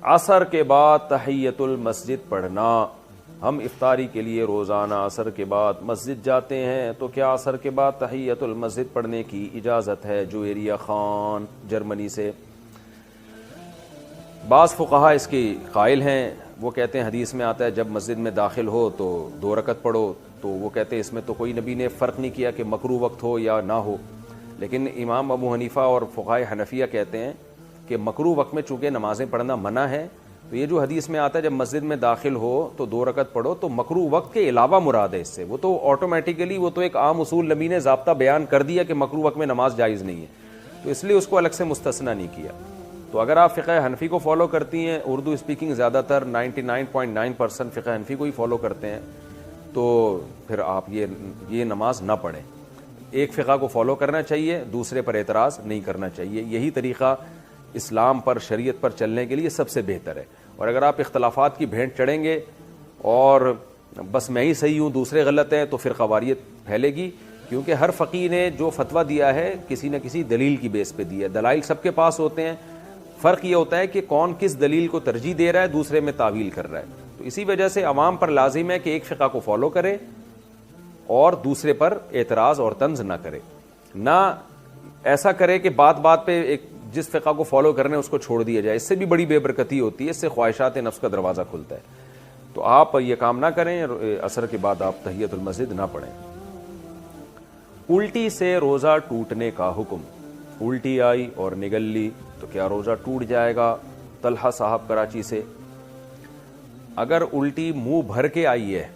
عصر کے بعد تحیت المسجد پڑھنا. ہم افطاری کے لیے روزانہ عصر کے بعد مسجد جاتے ہیں, تو کیا عصر کے بعد تحیت المسجد پڑھنے کی اجازت ہے؟ جویریہ خان جرمنی سے. بعض فقہا اس کی قائل ہیں, وہ کہتے ہیں حدیث میں آتا ہے جب مسجد میں داخل ہو تو 2 رکعت پڑھو, تو وہ کہتے ہیں اس میں تو کوئی نبی نے فرق نہیں کیا کہ مکروہ وقت ہو یا نہ ہو. لیکن امام ابو حنیفہ اور فقہائے حنفیہ کہتے ہیں کہ مکروہ وقت میں چونکہ نمازیں پڑھنا منع ہے, تو یہ جو حدیث میں آتا ہے جب مسجد میں داخل ہو تو 2 رکعت پڑھو, تو مکروہ وقت کے علاوہ مراد ہے اس سے. وہ تو آٹومیٹیکلی وہ تو ایک عام اصول نبی نے ضابطہ بیان کر دیا کہ مکروہ وقت میں نماز جائز نہیں ہے, تو اس لیے اس کو الگ سے مستثنیٰ نہیں کیا. تو اگر آپ فقہ حنفی کو فالو کرتی ہیں, اردو اسپیکنگ زیادہ تر 99.9% فقہ حنفی کو ہی فالو کرتے ہیں, تو پھر آپ یہ نماز نہ پڑھیں. ایک فقہ کو فالو کرنا چاہیے, دوسرے پر اعتراض نہیں کرنا چاہیے. یہی طریقہ اسلام پر, شریعت پر چلنے کے لیے سب سے بہتر ہے. اور اگر آپ اختلافات کی بھینٹ چڑھیں گے اور بس میں ہی صحیح ہوں دوسرے غلط ہیں, تو پھر خواریت پھیلے گی. کیونکہ ہر فقیہ نے جو فتویٰ دیا ہے کسی نہ کسی دلیل کی بیس پہ دیا ہے. دلائل سب کے پاس ہوتے ہیں, فرق یہ ہوتا ہے کہ کون کس دلیل کو ترجیح دے رہا ہے, دوسرے میں تعویل کر رہا ہے. تو اسی وجہ سے عوام پر لازم ہے کہ ایک فقہ کو فالو کرے اور دوسرے پر اعتراض اور طنز نہ کرے. نہ ایسا کرے کہ بات بات پہ ایک جس فقہ کو فالو کرنے اس کو چھوڑ دیا جائے, اس سے بھی بڑی بے برکتی ہوتی ہے, اس سے خواہشات نفس کا دروازہ کھلتا ہے. تو آپ یہ کام نہ کریں, عصر کے بعد آپ تحیت المسجد نہ پڑھیں. الٹی سے روزہ ٹوٹنے کا حکم. الٹی آئی اور نگل لی تو کیا روزہ ٹوٹ جائے گا؟ طلحہ صاحب کراچی سے. اگر الٹی منہ بھر کے آئی ہے,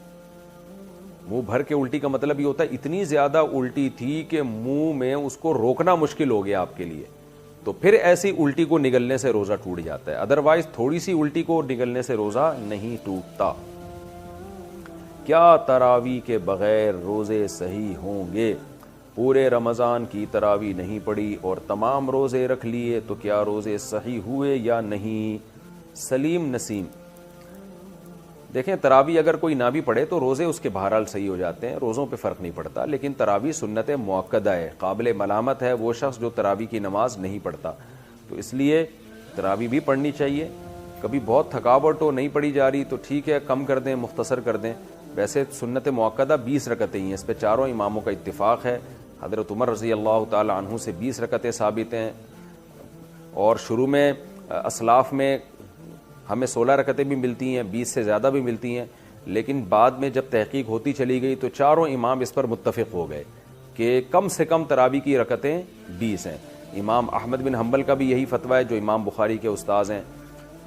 منہ بھر کے الٹی کا مطلب یہ ہوتا ہے اتنی زیادہ الٹی تھی کہ منہ میں اس کو روکنا مشکل ہو گیا آپ کے لیے, تو پھر ایسی الٹی کو نگلنے سے روزہ ٹوٹ جاتا ہے. ادروائز تھوڑی سی الٹی کو نگلنے سے روزہ نہیں ٹوٹتا. کیا تراویح کے بغیر روزے صحیح ہوں گے؟ پورے رمضان کی تراویح نہیں پڑی اور تمام روزے رکھ لیے تو کیا روزے صحیح ہوئے یا نہیں؟ سلیم نسیم. دیکھیں, تراویح اگر کوئی نہ بھی پڑھے تو روزے اس کے بہرحال صحیح ہو جاتے ہیں, روزوں پہ فرق نہیں پڑتا. لیکن تراویح سنت مؤکدہ ہے, قابل ملامت ہے وہ شخص جو تراویح کی نماز نہیں پڑھتا. تو اس لیے تراویح بھی پڑھنی چاہیے. کبھی بہت تھکاوٹ ہو, نہیں پڑھی جا رہی, تو ٹھیک ہے کم کر دیں, مختصر کر دیں. ویسے سنت مؤکدہ 20 رکعتیں ہیں, اس پہ چاروں اماموں کا اتفاق ہے. حضرت عمر رضی اللہ تعالی عنہ سے 20 رکعتیں ثابت ہیں, اور شروع میں اسلاف میں ہمیں 16 رکعتیں بھی ملتی ہیں, 20 سے زیادہ بھی ملتی ہیں. لیکن بعد میں جب تحقیق ہوتی چلی گئی تو چاروں امام اس پر متفق ہو گئے کہ کم سے کم تراویح کی رکعتیں 20 ہیں. امام احمد بن حنبل کا بھی یہی فتویٰ ہے جو امام بخاری کے استاذ ہیں,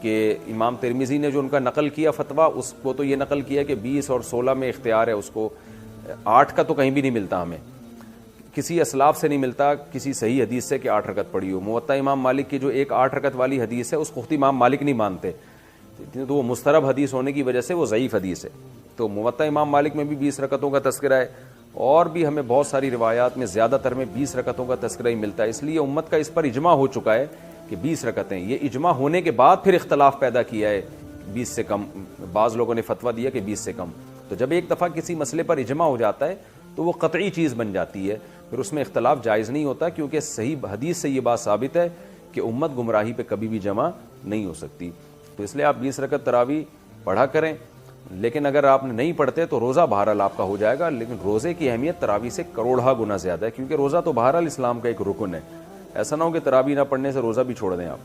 کہ امام ترمذی نے جو ان کا نقل کیا فتویٰ, اس کو تو یہ نقل کیا کہ 20 اور 16 میں اختیار ہے اس کو. 8 کا تو کہیں بھی نہیں ملتا, ہمیں کسی اسلاف سے نہیں ملتا کسی صحیح حدیث سے کہ 8 رکعت پڑھی ہو. موطا امام مالک کی جو ایک 8 رکعت والی حدیث ہے اس کو خود امام مالک نہیں مانتے, تو وہ مسترب حدیث ہونے کی وجہ سے وہ ضعیف حدیث ہے. تو موطا امام مالک میں بھی 20 رکعتوں کا تذکرہ ہے, اور بھی ہمیں بہت ساری روایات میں زیادہ تر میں 20 رکعتوں کا تذکرہ ہی ملتا ہے. اس لیے امت کا اس پر اجماع ہو چکا ہے کہ 20 رکعتیں. یہ اجماع ہونے کے بعد پھر اختلاف پیدا کیا ہے 20 سے کم, بعض لوگوں نے فتویٰ دیا کہ 20 سے کم. تو جب ایک دفعہ کسی مسئلے پر اجماع ہو جاتا ہے تو وہ قطعی چیز بن جاتی ہے, پھر اس میں اختلاف جائز نہیں ہوتا, کیونکہ صحیح حدیث سے یہ بات ثابت ہے کہ امت گمراہی پہ کبھی بھی جمع نہیں ہو سکتی. تو اس لیے آپ 20 رکعت تراویح پڑھا کریں. لیکن اگر آپ نہیں پڑھتے تو روزہ بہرحال آپ کا ہو جائے گا, لیکن روزے کی اہمیت تراویح سے کروڑہ گنا زیادہ ہے, کیونکہ روزہ تو بہرحال اسلام کا ایک رکن ہے. ایسا نہ ہو کہ تراویح نہ پڑھنے سے روزہ بھی چھوڑ دیں آپ.